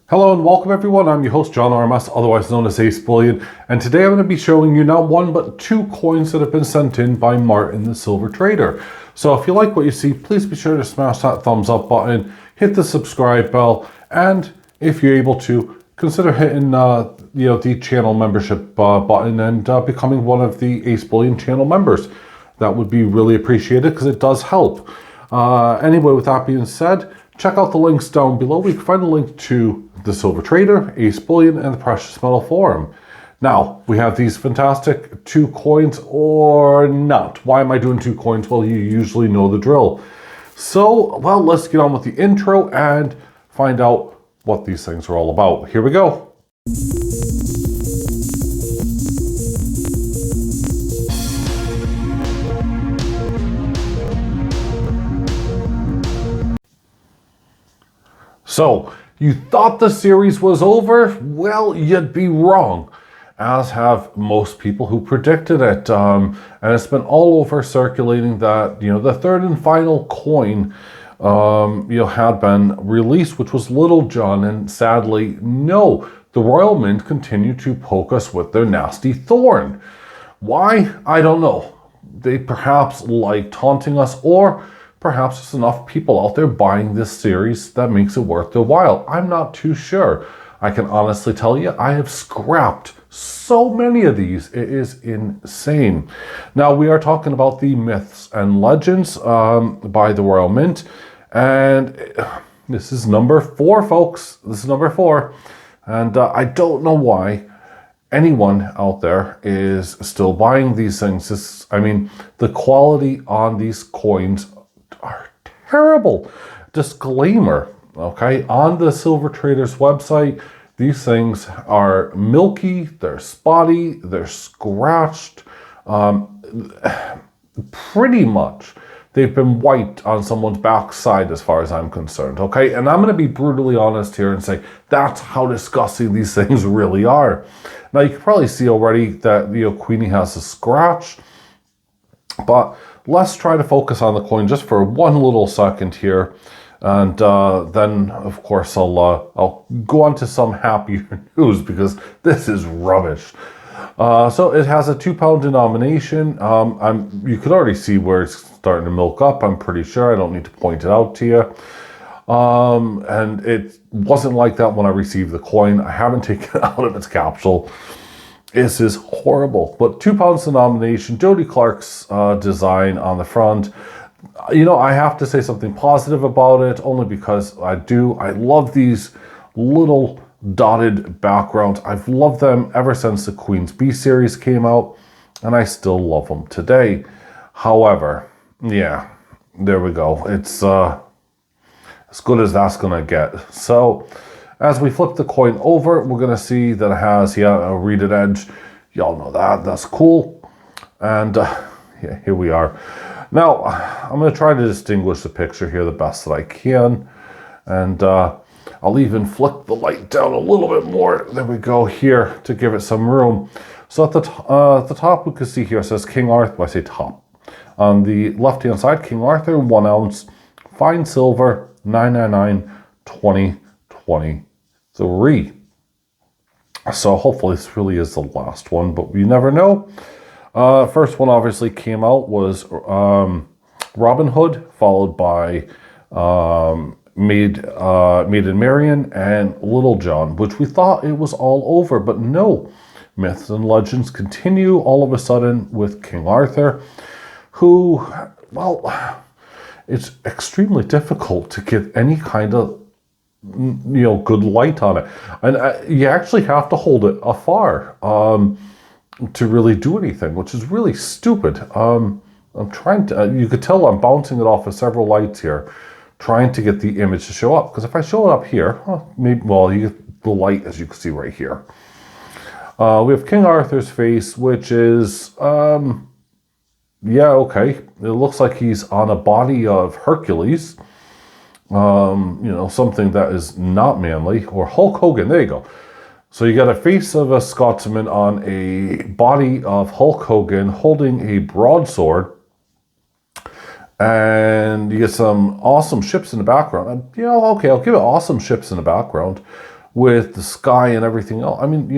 Hello and welcome everyone, I'm your host John RMS, otherwise known as AceBullion, and today I'm going to be showing you not one but two coins that have been sent in by Martin the Silver Trader. So if you like what you see, please be sure to smash that thumbs up button, hit the subscribe bell, and if you're able to, consider hitting the channel membership button and becoming one of the AceBullion channel members. That would be really appreciated because it does help. Anyway, with that being said, check out the links down below. We can find a link to the Silver Trader, AceBullion, and the Precious Metal Forum. Now, we have these fantastic two coins, or not. Why am I doing two coins? Well, you usually know the drill. So, well, let's get on with the intro and find out what these things are all about. Here we go. So, you thought the series was over? Well, you'd be wrong, as have most people who predicted it. And it's been all over circulating that, the third and final coin, had been released, which was Little John. And sadly, no, the Royal Mint continued to poke us with their nasty thorn. Why? I don't know. They perhaps like taunting us, or perhaps there's enough people out there buying this series that makes it worth their while. I'm not too sure. I can honestly tell you, I have scrapped so many of these. It is insane. Now, we are talking about the Myths and Legends by the Royal Mint. And this is number 4, folks. This is number 4. And I don't know why anyone out there is still buying these things. The quality on these coins are terrible. Disclaimer, okay? On the Silver Trader's website, these things are milky, they're spotty, they're scratched. Pretty much, they've been wiped on someone's backside as far as I'm concerned, okay? And I'm going to be brutally honest here and say that's how disgusting these things really are. Now, you can probably see already that, Queenie has a scratch, but let's try to focus on the coin just for one little second here. And then, of course, I'll go on to some happier news because this is rubbish. So it has a 2 pound denomination. You can already see where it's starting to milk up, I'm pretty sure. I don't need to point it out to you. And it wasn't like that when I received the coin. I haven't taken it out of its capsule. This is horrible. But 2 pounds denomination, Jody Clark's design on the front. I have to say something positive about it, only because I love these little dotted backgrounds. I've loved them ever since the Queen's B series came out, and I still love them today. However, yeah, there we go. It's as good as that's gonna get. So, as we flip the coin over, we're going to see that it has, a reeded edge. Y'all know that. That's cool. And yeah, here we are. Now, I'm going to try to distinguish the picture here the best that I can. And I'll even flick the light down a little bit more. There we go here to give it some room. So at the top, we can see here it says King Arthur. I say top. On the left-hand side, King Arthur, 1 ounce, fine silver, 999, 2023. So hopefully this really is the last one, but we never know. First one obviously came out was Robin Hood, followed by Maiden Marian and Little John, which we thought it was all over, but no. Myths and Legends continue all of a sudden with King Arthur, who, well, it's extremely difficult to get any kind of good light on it, and you actually have to hold it afar to really do anything, which is really stupid. I'm trying to, you could tell I'm bouncing it off of several lights here, trying to get the image to show up, because if I show it up here, you get the light as you can see right here. We have King Arthur's face, which is okay, it looks like he's on a body of Hercules. Something that is not manly, or Hulk Hogan. There you go. So you got a face of a Scotsman on a body of Hulk Hogan holding a broadsword, and you get some awesome ships in the background. Okay, I'll give it awesome ships in the background. with the sky and everything else. I mean,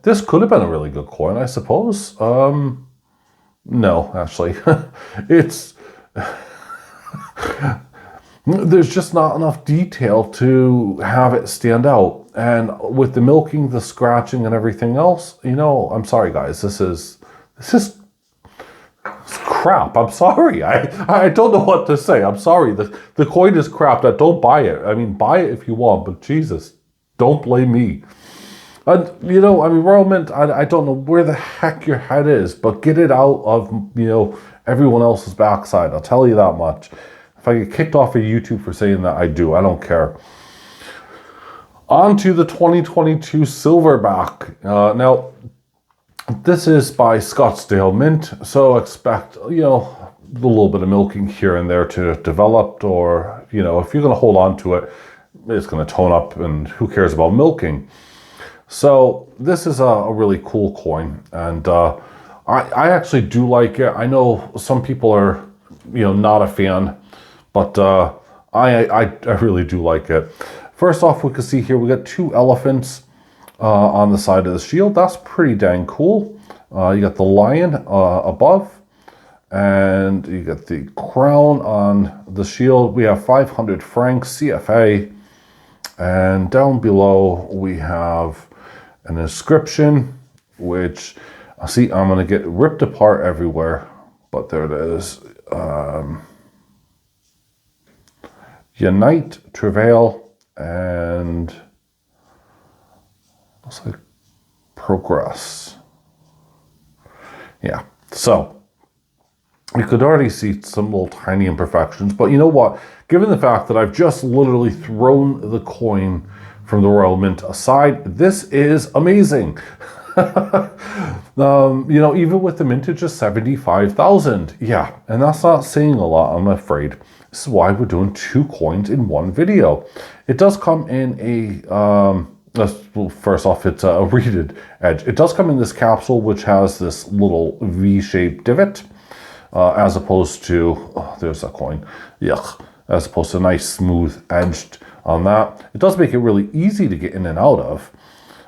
this could have been a really good coin, I suppose. No, actually. It's... There's just not enough detail to have it stand out. And with the milking, the scratching, and everything else, I'm sorry, guys. This is crap. I'm sorry. I don't know what to say. I'm sorry. The coin is crap. Don't buy it. I mean, buy it if you want, but Jesus, don't blame me. And, Royal Mint, I don't know where the heck your head is, but get it out of, everyone else's backside. I'll tell you that much. If I get kicked off of YouTube for saying that, I do. I don't care. On to the 2022 Silverback. Now, this is by Scottsdale Mint, so expect, a little bit of milking here and there to develop, or, if you're going to hold on to it, it's going to tone up, and who cares about milking? So this is a really cool coin, and I actually do like it. I know some people are, not a fan, but I really do like it. First off, we can see here we got 2 elephants on the side of the shield. That's pretty dang cool. You got the lion above, and you got the crown on the shield. We have 500 francs CFA, and down below we have an inscription, which see, I'm going to get ripped apart everywhere, but there it is. Unite, travail, and looks like progress. Yeah, so you could already see some little tiny imperfections, but you know what? Given the fact that I've just literally thrown the coin from the Royal Mint aside, this is amazing. Even with the mintage of 75,000. Yeah, and that's not saying a lot, I'm afraid. This is why we're doing 2 coins in one video. It does come in well, first off, it's a reeded edge. It does come in this capsule, which has this little V-shaped divot, as opposed to, there's a coin, yuck, as opposed to nice smooth edged on that. It does make it really easy to get in and out of.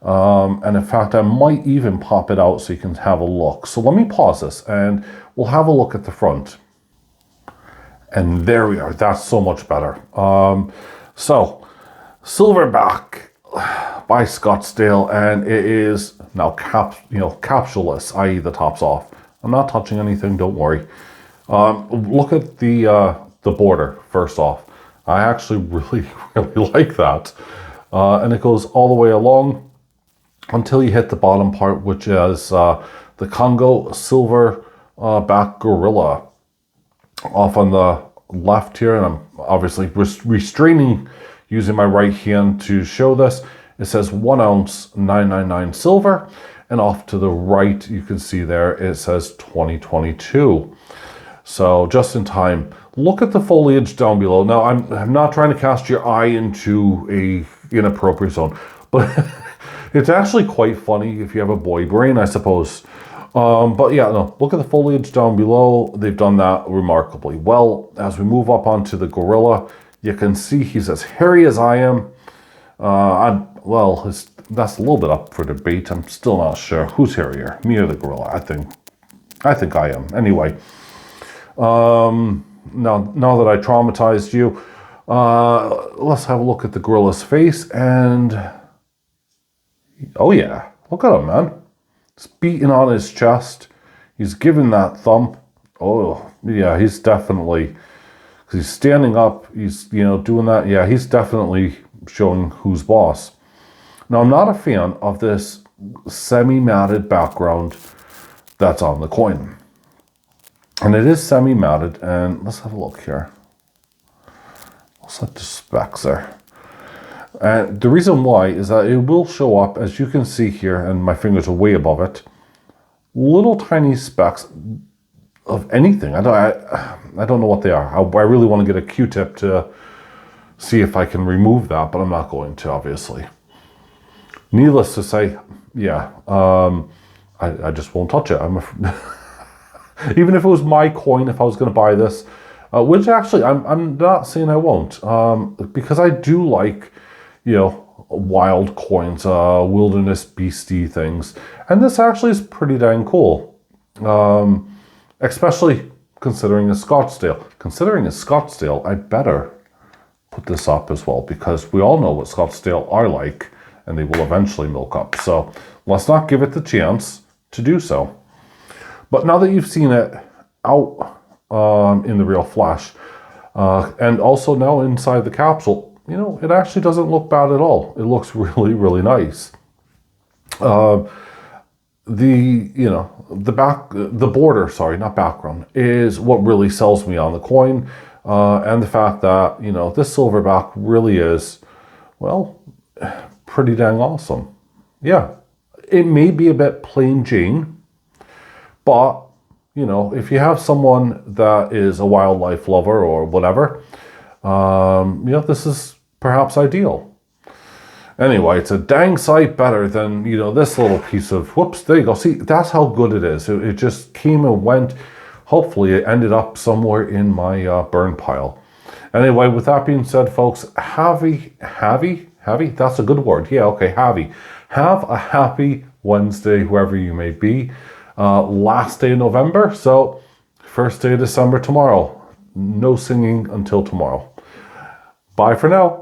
And in fact, I might even pop it out so you can have a look. So let me pause this and we'll have a look at the front. And there we are. That's so much better. So Silverback by Scottsdale, and it is now capsuleless, i.e. the top's off. I'm not touching anything, don't worry. Look at the border first off. I actually really like that. And it goes all the way along until you hit the bottom part, which is the Congo Silverback Gorilla off on the left here. And I'm obviously restraining using my right hand to show this. It says 1 ounce 999 silver, and off to the right you can see there it says 2022. So just in time. Look at the foliage down below. Now I'm not trying to cast your eye into a inappropriate zone, but it's actually quite funny if you have a boy brain, I suppose. But yeah, no, look at the foliage down below. They've done that remarkably well. As we move up onto the gorilla, you can see he's as hairy as I am. That's a little bit up for debate. I'm still not sure who's hairier, me or the gorilla. I think I am. Anyway, now that I traumatized you, let's have a look at the gorilla's face. And oh yeah, look at him, man. It's beating on his chest. He's giving that thump. Oh yeah, he's definitely, he's standing up. He's doing that. Yeah, he's definitely showing who's boss. Now I'm not a fan of this semi-matted background that's on the coin. And it is semi-matted, and let's have a look here. Let's look at the specs there. And the reason why is that it will show up, as you can see here, and my fingers are way above it, little tiny specks of anything. I don't know what they are. I really want to get a Q-tip to see if I can remove that, but I'm not going to, obviously. Needless to say, yeah, I just won't touch it. Even if it was my coin, if I was going to buy this, which actually I'm not saying I won't, because I do like, wild coins, wilderness beastie things. And this actually is pretty dang cool. Especially considering it's Scottsdale. Considering it's Scottsdale, I better put this up as well, because we all know what Scottsdale are like, and they will eventually milk up. So let's not give it the chance to do so. But now that you've seen it out in the real flesh, and also now inside the capsule, you know, it actually doesn't look bad at all. It looks really, really nice. The border, sorry, not background, is what really sells me on the coin. And the fact that, you know, this silverback really is, well, pretty dang awesome. Yeah, it may be a bit plain Jane, but, you know, if you have someone that is a wildlife lover or whatever, you know, this is perhaps ideal. Anyway, it's a dang sight better than, you know, this little piece of, whoops, there you go. See, that's how good it is. It just came and went. Hopefully it ended up somewhere in my burn pile. Anyway, with that being said, folks, have that's a good word. Yeah, okay, have a happy Wednesday, whoever you may be. Last day of November, so first day of December tomorrow. No singing until tomorrow. Bye for now.